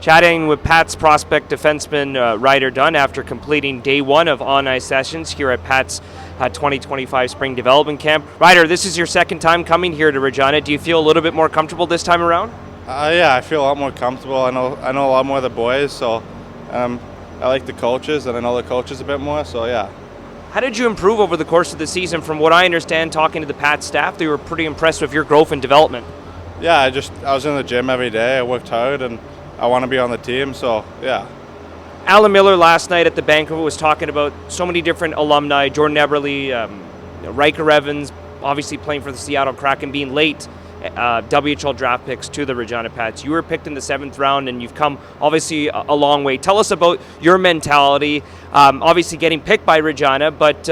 Chatting with Pat's prospect defenseman Ryder Dunn after completing day one of on-ice sessions here at Pat's 2025 Spring Development Camp. Ryder, this is your second time coming here to Regina. Do you feel a little bit more comfortable this time around? Yeah, I feel a lot more comfortable. I know a lot more of the boys, so I like the coaches, and I know the coaches a bit more, so yeah. How did you improve over the course of the season? From what I understand, talking to the Pat staff, they were pretty impressed with your growth and development. Yeah, I was in the gym every day. I worked hard, and I want to be on the team, so yeah. Alan Miller last night at the banquet was talking about so many different alumni, Jordan Eberle, Riker Evans, obviously playing for the Seattle Kraken, being late WHL draft picks to the Regina Pats. You were picked in the 7th round, and you've come obviously a long way. Tell us about your mentality, obviously getting picked by Regina, but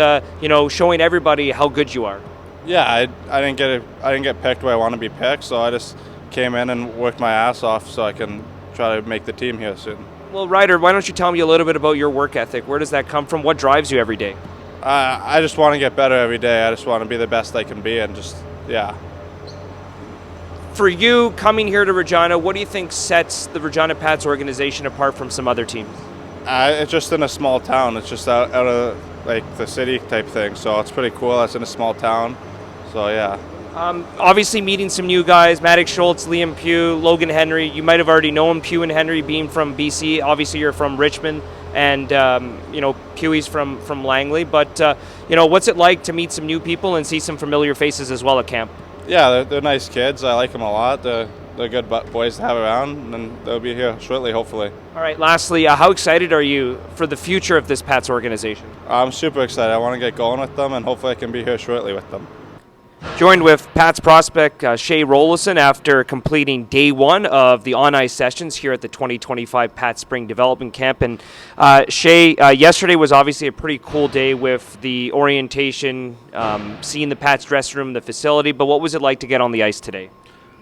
showing everybody how good you are. Yeah, I didn't get picked where I want to be picked, so I just came in and worked my ass off so I can try to make the team here soon. Well, Ryder, why don't you tell me a little bit about your work ethic? Where does that come from? What drives you every day? I just want to get better every day. I just want to be the best I can be, and yeah. For you, coming here to Regina, what do you think sets the Regina Pats organization apart from some other teams? It's just in a small town. It's just out of like the city type thing, so it's pretty cool. It's in a small town, so yeah. Obviously meeting some new guys, Maddox Schultz, Liam Pugh, Logan Henry. You might have already known Pugh and Henry being from BC. Obviously you're from Richmond, and Pugh's from Langley. But what's it like to meet some new people and see some familiar faces as well at camp? Yeah, they're nice kids. I like them a lot. They're good boys to have around, and they'll be here shortly, hopefully. All right, lastly, how excited are you for the future of this Pats organization? I'm super excited. I want to get going with them, and hopefully I can be here shortly with them. Joined with Pat's prospect Shay Rollason after completing day one of the on-ice sessions here at the 2025 Pat Spring Development Camp. And Shay, yesterday was obviously a pretty cool day with the orientation, seeing the Pat's dressing room, the facility. But what was it like to get on the ice today?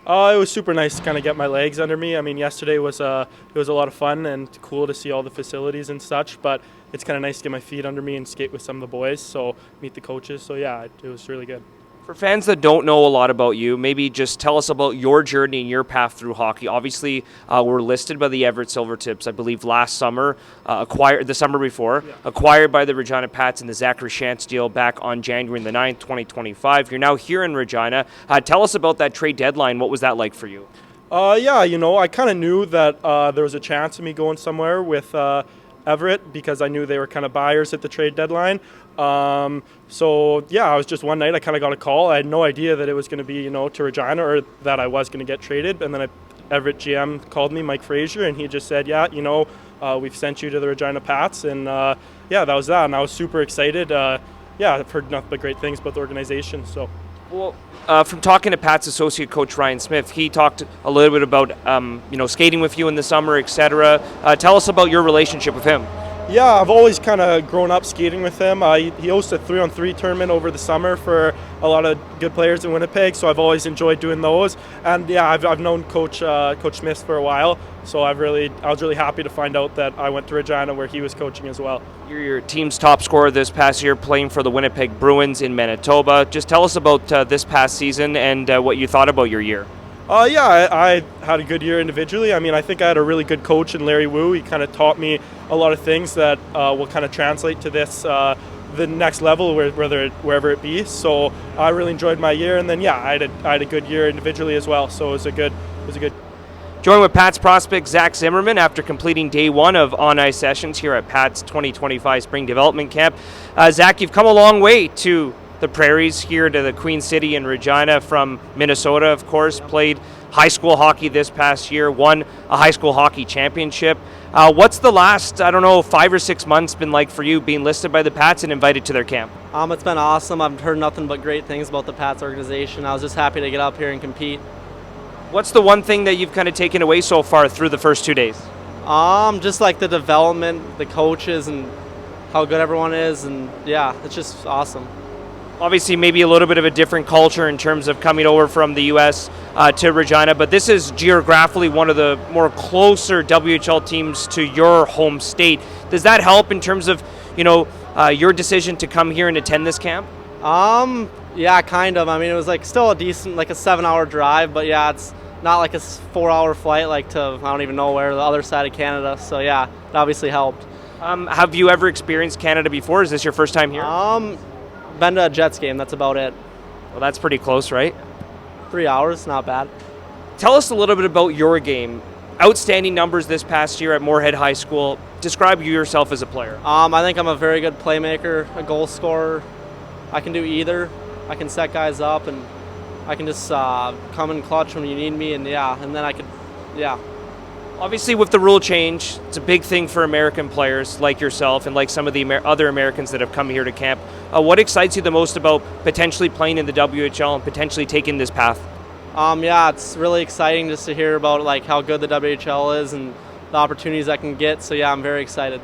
It was super nice to kind of get my legs under me. I mean, yesterday was it was a lot of fun and cool to see all the facilities and such. But it's kind of nice to get my feet under me and skate with some of the boys. So meet the coaches. So yeah, it was really good. For fans that don't know a lot about you, maybe just tell us about your journey and your path through hockey. Obviously, we're listed by the Everett Silvertips, I believe, last summer, acquired the summer before, acquired by the Regina Pats in the Zachary Shantz deal back on January the 9th, 2025. You're now here in Regina. Tell us about that trade deadline. What was that like for you? I kind of knew that there was a chance of me going somewhere with Everett because I knew they were kind of buyers at the trade deadline. I was just one night I kind of got a call. I had no idea that it was going to be, to Regina or that I was going to get traded. And then Everett GM called me, Mike Frazier, and he just said, we've sent you to the Regina Pats. And that was that. And I was super excited. I've heard nothing but great things about the organization. So. Well, from talking to Pat's associate coach Ryan Smith, he talked a little bit about skating with you in the summer, etc. Tell us about your relationship with him. Yeah, I've always kind of grown up skating with him. He hosted a 3-on-3 tournament over the summer for a lot of good players in Winnipeg, so I've always enjoyed doing those. And yeah, I've known Coach Smith for a while, so I was really happy to find out that I went to Regina where he was coaching as well. You're your team's top scorer this past year, playing for the Winnipeg Bruins in Manitoba. Just tell us about this past season and what you thought about your year. I had a good year individually. I mean, I think I had a really good coach in Larry Wu. He kind of taught me a lot of things that will kind of translate to the next level, wherever it be. So I really enjoyed my year, and then I had a good year individually as well. So it was a good. Joined with Pat's prospect Zach Zimmerman after completing day one of on-ice sessions here at Pat's 2025 Spring Development Camp. Zach, you've come a long way to the prairies here to the Queen City in Regina from Minnesota, of course. Played high school hockey this past year, won a high school hockey championship. What's the last, 5 or 6 months been like for you being listed by the Pats and invited to their camp? It's been awesome. I've heard nothing but great things about the Pats organization. I was just happy to get up here and compete. What's the one thing that you've kind of taken away so far through the first 2 days? Just like the development, the coaches, and how good everyone is, and yeah, it's just awesome. Obviously, maybe a little bit of a different culture in terms of coming over from the U.S. To Regina, but this is geographically one of the more closer WHL teams to your home state. Does that help in terms of, your decision to come here and attend this camp? Yeah, kind of. I mean, it was still a decent, a 7-hour drive, but yeah, it's not like a 4-hour flight like to I don't even know where, the other side of Canada. So yeah, it obviously helped. Have you ever experienced Canada before? Is this your first time here? Been to a Jets game. That's about it. Well, that's pretty close, right? 3 hours, not bad. Tell us a little bit about your game. Outstanding numbers this past year at Moorhead High School. Describe yourself as a player. I think I'm a very good playmaker, a goal scorer. I can do either. I can set guys up, and I can just come in clutch when you need me, and then I could, Obviously, with the rule change, it's a big thing for American players like yourself and like some of the other Americans that have come here to camp. What excites you the most about potentially playing in the WHL and potentially taking this path? It's really exciting just to hear about like how good the WHL is and the opportunities I can get. So I'm very excited.